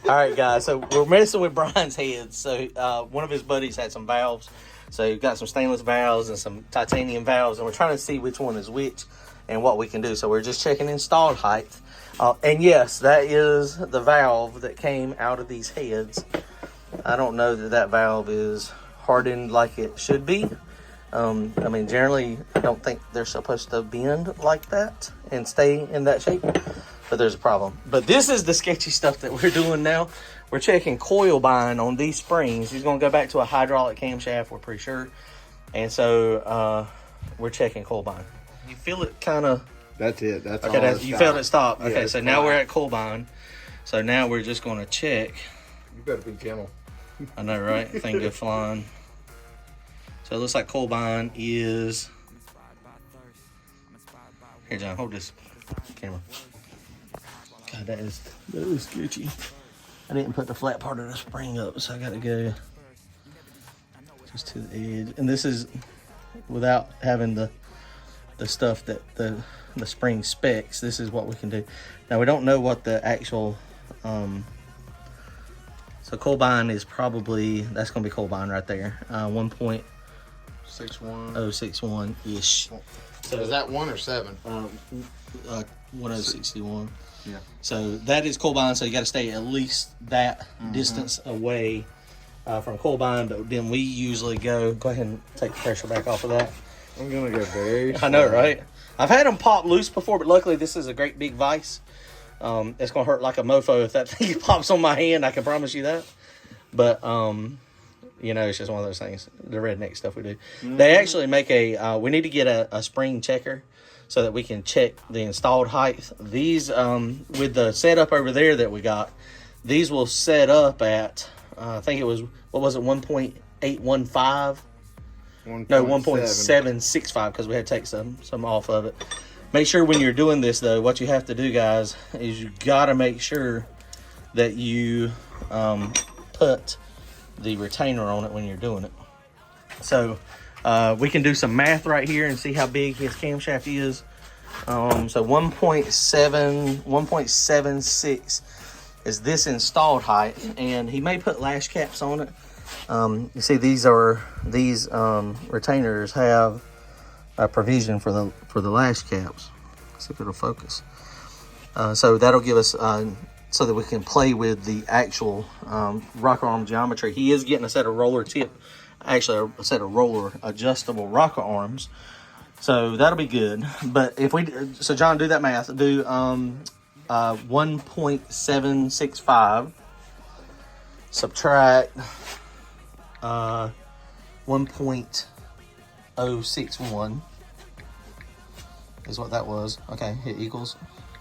All right, guys. So we're messing with Brian's head. So one of his buddies had some valves. So you've got some stainless valves and some titanium valves, and we're trying to see which one is which and what we can do. So we're just checking installed height. And yes, that is the valve that came out of these heads. I don't know that that valve is hardened like it should be. I mean, generally, I don't think they're supposed to bend like that and stay in that shape, but there's a problem. But this is the sketchy stuff that we're doing now. We're checking coil bind on these springs. He's going to go back to a hydraulic camshaft, we're pretty sure. And so we're checking coil bind. You feel it kind of... That's it. That's okay, all. you felt it stop. Yeah, okay, so now we're at coil bind. So now we're just going to check. You better be gentle. I know, right? Thing go flying. So it looks like coil bind is... Here, John, hold this camera. God, that is sketchy. I didn't put the flat part of the spring up, so I got to go just to the edge. And this is without having the stuff that the spring specs. This is what we can do. Now, we don't know what the actual... so coil bind is probably... That's going to be coil bind right there. 1.061-ish. So is that 1 or 7? 1061. Yeah. So that is coil bind. So you got to stay at least that distance away from coil bind. But then we usually go ahead and take the pressure back off of that. I'm gonna go very slow. I know, right? I've had them pop loose before, but luckily this is a great big vise. It's gonna hurt like a mofo if that thing pops on my hand. I can promise you that. But you know, it's just one of those things. The redneck stuff we do. They actually make a. We need to get a spring checker so that we can check the installed height. These with the setup over there that we got, these will set up at I think it was, what was it, 1.815. No, 1.765, because we had to take some off of it. Make sure when you're doing this, though, what you have to do, guys, is you got to make sure that you put the retainer on it when you're doing it. So we can do some math right here and see how big his camshaft is. So 1.76 is this installed height, and he may put lash caps on it. You see, these retainers have a provision for the lash caps. Let's see if it'll focus. So that'll give us so that we can play with the actual rocker arm geometry. He is getting a set of roller adjustable rocker arms, so that'll be good. But if we, so John, do that math. Do 1.765 subtract 1.061 is what that was. Okay, it equals.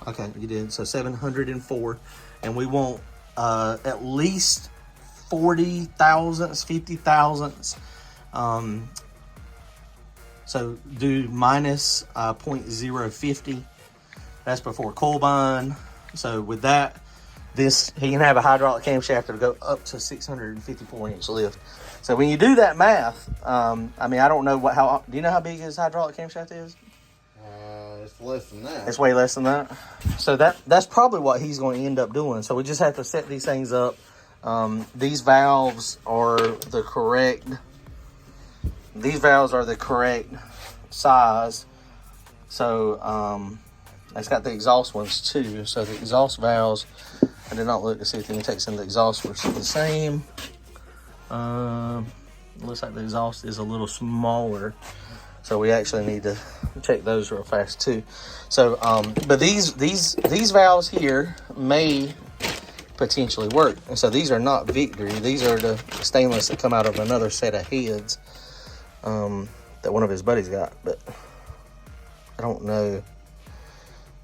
Okay, you did. So 704, and we want at least 40 thousandths, 50 thousandths. So do minus 0.050. That's before coil bind. So with that, this, he can have a hydraulic camshaft that'll go up to 654-inch lift. So when you do that math, I mean, I don't know do you know how big his hydraulic camshaft is? It's less than that. It's way less than that. So that's probably what he's going to end up doing. So we just have to set these things up. These valves are the correct. These valves are the correct size. So it's got the exhaust ones too. So the exhaust valves, I did not look to see if the intakes in the exhaust were the same. Looks like the exhaust is a little smaller, so we actually need to check those real fast too. So but these valves here may potentially work, and so these are not Victory. These are the stainless that come out of another set of heads that one of his buddies got, but I don't know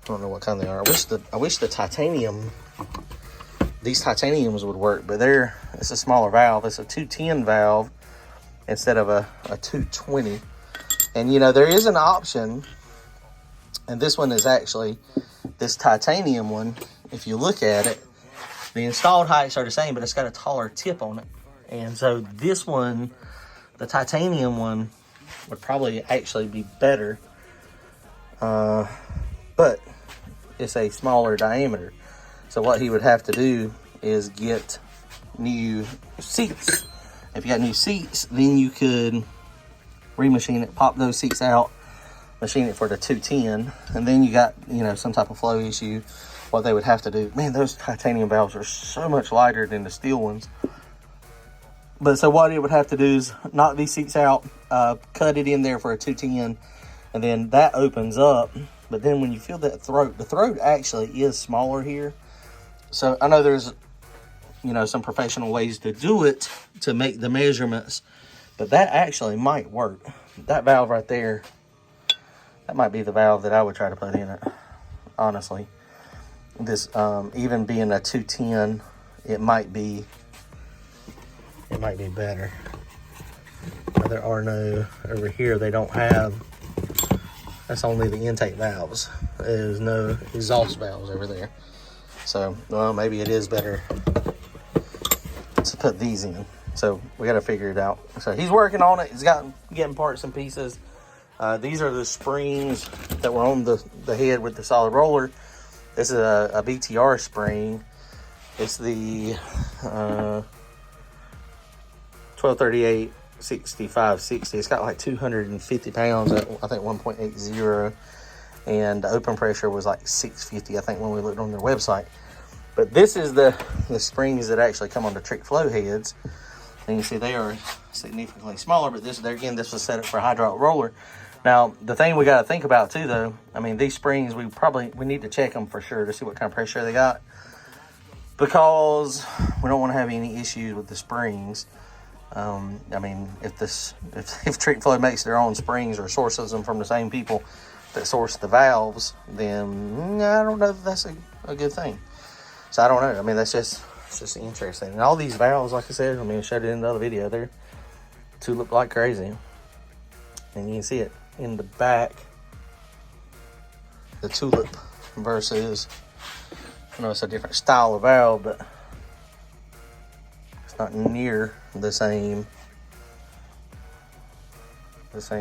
what kind they are. I wish the titanium, these titaniums would work, but it's a smaller valve. It's a 210 valve instead of a 220. And you know, there is an option, and this one is actually this titanium one. If you look at it, the installed heights are the same, but it's got a taller tip on it. And so this one, the titanium one, would probably actually be better, but it's a smaller diameter. So what he would have to do is get new seats. If you got new seats, then you could remachine it, pop those seats out, machine it for the 210, and then you got, you know, some type of flow issue. What they would have to do, man, those titanium valves are so much lighter than the steel ones. But so what it would have to do is knock these seats out, cut it in there for a 210, and then that opens up. But then when you feel that throat, the throat actually is smaller here. So I know there's, you know, some professional ways to do it to make the measurements, but that actually might work. That valve right there, that might be the valve that I would try to put in it, honestly. This, even being a 210, it might be better. There are no, over here they don't have, that's only the intake valves. There's no exhaust valves over there. So, well, maybe it is better to put these in. So we got to figure it out. So he's working on it. He's getting parts and pieces. These are the springs that were on the head with the solid roller. This is a BTR spring. It's the 1238 6560. It's got like 250 pounds at, I think, 1.80. And the open pressure was like 650, I think, when we looked on their website. But this is the springs that actually come on the trick flow heads. And you see they are significantly smaller, but this was set up for a hydraulic roller. Now, the thing we got to think about too, though, I mean, these springs, we need to check them for sure to see what kind of pressure they got, because we don't want to have any issues with the springs. I mean, if Trick Flow makes their own springs or sources them from the same people that source the valves, then I don't know if that's a good thing. So I don't know. I mean, it's just interesting. And all these valves, like I said, I mean, I showed it in the other video, they're tulip like crazy. And you can see it in the back, the tulip versus, I know it's a different style of valve, but it's not near the same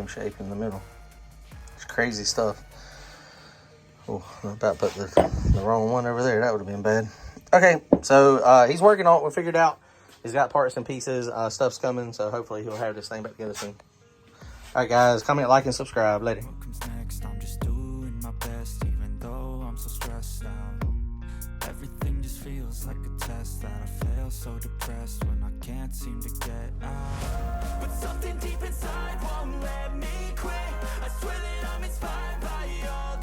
shape in the middle. It's crazy stuff. Oh, I about put the wrong one over there. That would have been bad. Okay, so he's working on it. We'll figure it out. He's got parts and pieces. Stuff's coming, so hopefully he'll have this thing back together soon. All right, guys, comment, like, and subscribe. Later. What comes next? I'm just doing my best, even though I'm so stressed out. Everything just feels like a test that I fail, so depressed when I can't seem to get out. But something deep inside won't let me quit. I swear that I'm inspired by all